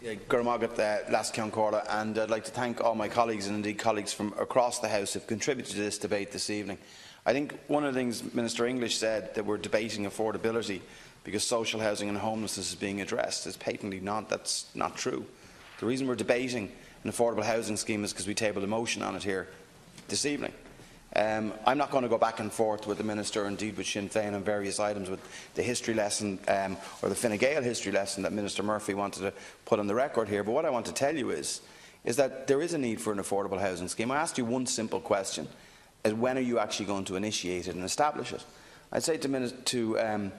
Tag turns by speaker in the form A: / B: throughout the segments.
A: Gurmagat Las Corla, and I'd like to thank all my colleagues and indeed colleagues from across the House who have contributed to this debate this evening. I think one of the things Minister English said, that we're debating affordability because social housing and homelessness is being addressed, is patently not. That's not true. The reason we're debating an affordable housing scheme is because we tabled a motion on it here this evening. I'm not going to go back and forth with the Minister, indeed with Sinn Féin, on various items, with the history lesson or the Fine Gael history lesson that Minister Murphy wanted to put on the record here. But what I want to tell you is that there is a need for an affordable housing scheme. I asked you one simple question: when are you actually going to initiate it and establish it? I'd say to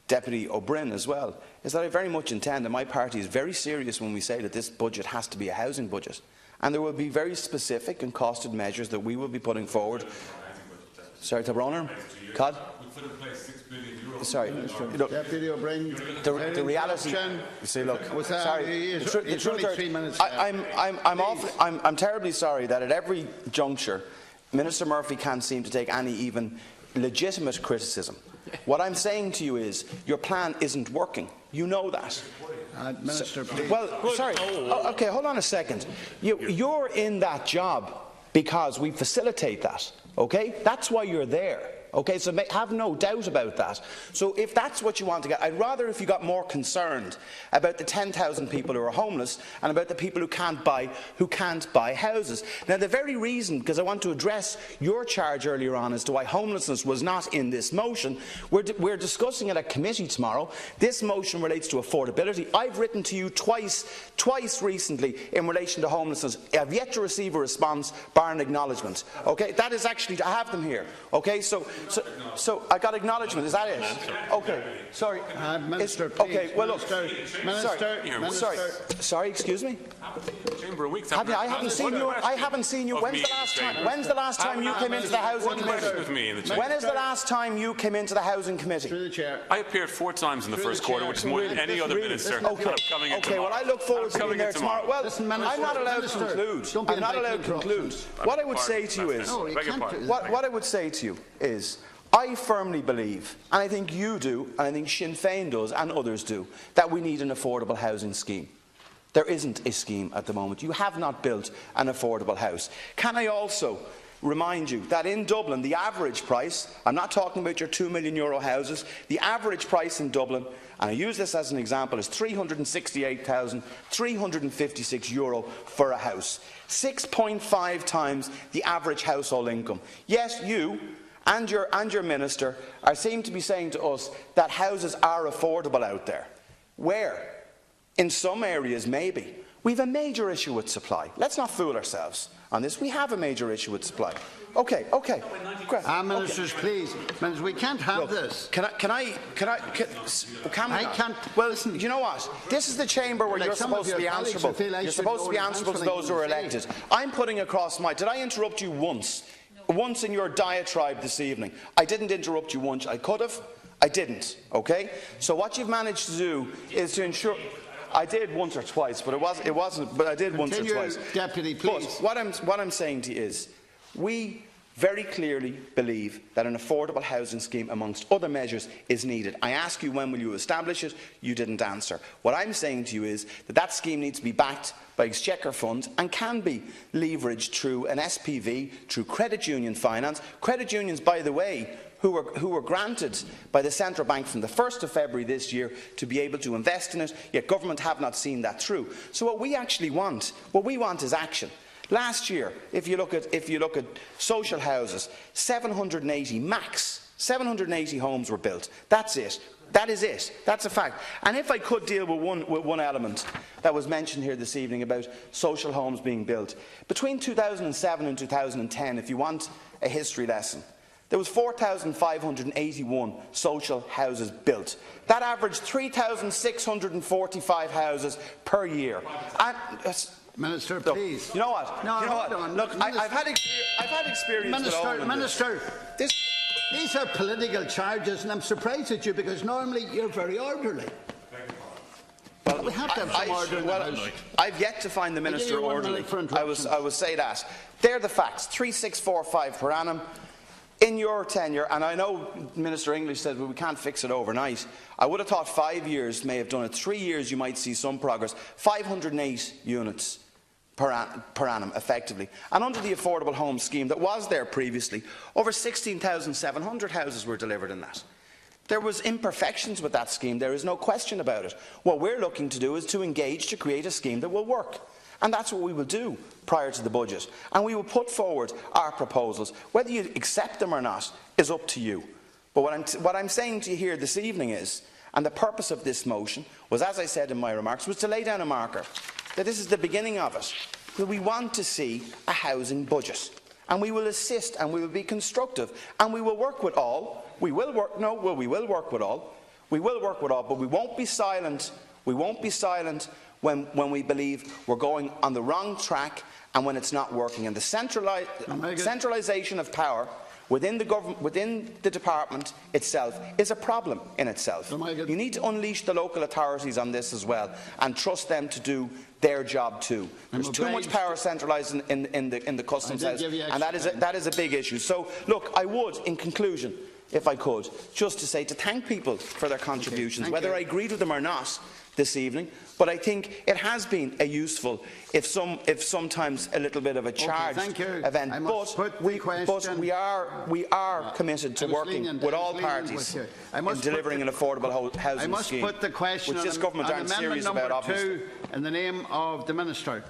A: Deputy O'Brien as well, is that I very much intend, and my party is very serious when we say that this budget has to be a housing budget. And there will be very specific and costed measures that we will be putting forward. Sorry, to Bronner? Cod? Sorry,
B: Deputy O'Brien.
A: The reality. See, look. Sorry. The truth is, I'm terribly sorry that at every juncture, Minister Murphy can't seem to take any even legitimate criticism. What I'm saying to you is, your plan isn't working. You know that.
B: Minister, please.
A: Well, sorry. Oh, okay, hold on a second. You're in that job because we facilitate that. Okay, that's why you're there. Okay, so have no doubt about that. So if that's what you want to get, I'd rather if you got more concerned about the 10,000 people who are homeless and about the people who can't buy houses. Now, the very reason, because I want to address your charge earlier on as to why homelessness was not in this motion, we're discussing it at committee tomorrow. This motion relates to affordability. I've written to you twice recently in relation to homelessness. I've yet to receive a response, bar an acknowledgement. Okay, that is actually, I have them here. Okay, so I got acknowledgement. Is that it? Okay. Sorry.
B: Minister, please.
A: Okay. Well, look.
B: Minister.
A: Sorry. Excuse me.
C: Chamber of Weeks.
A: I haven't seen you. When's the last time you came into the Housing Committee? When is the last time you came into the Housing Committee?
B: Through the chair.
C: I appeared 4 times in the first quarter, which is more than any other minister.
A: Okay. Well, I look forward to being there tomorrow. Well, I'm not allowed to conclude. I'm not allowed to conclude. What I would say to you is, I firmly believe, and I think you do, and I think Sinn Féin does, and others do, that we need an affordable housing scheme. There isn't a scheme at the moment. You have not built an affordable house. Can I also remind you that in Dublin, the average price, I'm not talking about your €2 million houses, the average price in Dublin, and I use this as an example, is €368,356 for a house. 6.5 times the average household income. Yes, you and your minister seem to be saying to us that houses are affordable out there. Where? In some areas, maybe. We have a major issue with supply. Let's not fool ourselves on this. We have a major issue with supply. Okay.
B: Ministers, please. Ministers, we can't have this.
A: Can we? Well, listen, you know what? This is the chamber where you're supposed to be answerable. You're supposed to be answerable to those who are elected. I'm putting across did I interrupt you once? Once in your diatribe this evening. I didn't interrupt you once. I could have. I didn't. Okay? So what you've managed to do is to ensure. I did once or twice, but it wasn't. But I did once or twice.
B: Deputy, please.
A: But what I'm saying to you is, we very clearly believe that an affordable housing scheme, amongst other measures, is needed. I ask you, when will you establish it? You didn't answer. What I'm saying to you is that scheme needs to be backed by exchequer funds and can be leveraged through an SPV, through credit union finance. Credit unions, by the way, who were granted by the Central Bank from the 1st of February this year to be able to invest in it, yet government have not seen that through. So what we want is action. Last year, if you look at social houses, 780 max, 780 homes were built. That's it. That is it. That's a fact. And if I could deal with one element that was mentioned here this evening about social homes being built. Between 2007 and 2010, if you want a history lesson, there was 4,581 social houses built. That averaged 3,645 houses per year. And,
B: Minister,
A: look,
B: please.
A: You know what? Look, I've had experience with all of this.
B: Minister, these are political charges, and I'm surprised at you because normally you're very orderly.
A: Well,
B: we have to have some order in the House.
A: I've yet to find the minister orderly. I will say that. They're the facts. 3,645 per annum. in your tenure, and I know Minister English said well, we can't fix it overnight. I would have thought 5 years may have done it. 3 years you might see some progress. 508 units per annum, effectively. And under the Affordable Home Scheme that was there previously, over 16,700 houses were delivered in that. There was imperfections with that scheme, there is no question about it. What we're looking to do is to engage to create a scheme that will work. And that's what we will do prior to the budget. And we will put forward our proposals. Whether you accept them or not is up to you. But what I'm saying to you here this evening is, and the purpose of this motion was, as I said in my remarks, was to lay down a marker that this is the beginning of it. That we want to see a housing budget. And we will assist and we will be constructive and we will work with all. We will work with all. We will work with all, but we won't be silent. We won't be silent when we believe we're going on the wrong track and when it's not working. And the centralisation of power within the government, within the department itself, is a problem in itself. You need to unleash the local authorities on this as well and trust them to do their job too. There's too much power centralised in the Customs House, and that is a big issue. So, look, I would, in conclusion, if I could, just to say to thank people for their contributions, whether I agreed with them or not this evening, but I think it has been a useful, if sometimes a little bit of a charged event. But we are committed to working with all parties in delivering an affordable housing scheme, which this government aren't serious about, obviously.
B: In the name of the Minister.